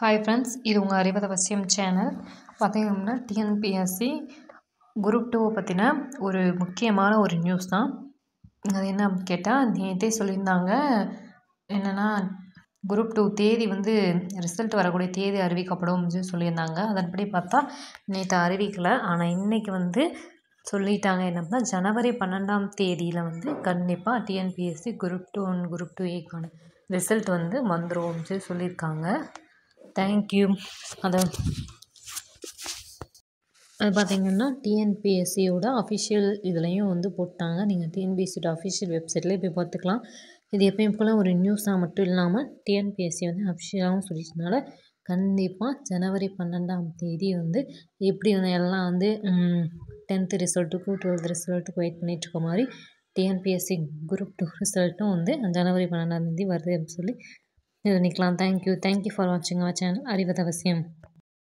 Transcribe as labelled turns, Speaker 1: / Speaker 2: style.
Speaker 1: Hi friends, இது உங்கள் அறிவது அவசியம் சேனல். பார்த்தீங்க அப்படின்னா டிஎன்பிஎஸ்சி குரூப் 2 பற்றின ஒரு முக்கியமான ஒரு நியூஸ் தான். அது என்ன அப்படின்னு கேட்டால், நேற்றே சொல்லியிருந்தாங்க. என்னென்னா, குரூப் 2 தேதி வந்து ரிசல்ட் வரக்கூடிய தேதி அறிவிக்கப்படும் அப்படின்னு சொல்லியிருந்தாங்க. அதன்படி பார்த்தா நேற்று அறிவிக்கலை. ஆனால் இன்றைக்கி வந்து சொல்லிட்டாங்க. என்ன அப்படின்னா, ஜனவரி 12ஆம் தேதியில் வந்து கண்டிப்பாக டிஎன்பிஎஸ்சி குரூப் 2 அண்ட் குரூப் 2ஏக்கான ரிசல்ட் வந்து வந்துடும் அப்படின்னு சொல்லியிருக்காங்க. தேங்க்யூ. அது பார்த்திங்கன்னா டிஎன்பிஎஸ்சியோட அஃபிஷியல் இதுலேயும் வந்து போட்டாங்க. நீங்கள் டிஎன்பிஎஸ்சியோட அஃபிஷியல் வெப்சைட்லேயே போய் பார்த்துக்கலாம். இது எப்பயும் போல் ஒரு நியூஸாக மட்டும் இல்லாமல் டிஎன்பிஎஸ்சி வந்து அஃபிஷியலாகவும் சொல்லிட்டனால கண்டிப்பாக ஜனவரி 12ஆம் தேதி வந்து எப்படி வந்து எல்லாம் வந்து 10th ரிசல்ட்டுக்கும் 12th ரிசல்ட்டுக்கும் வெயிட் பண்ணிகிட்ருக்க மாதிரி டிஎன்பிஎஸ்சி குரூப் 2 ரிசல்ட்டும் வந்து ஜனவரி 12ஆம் தேதி வருது அப்படின்னு சொல்லி இது நிற்கலாம். தேங்க்யூ ஃபார் வாட்சிங் அவர் சேனல் அறிவது அவசியம்.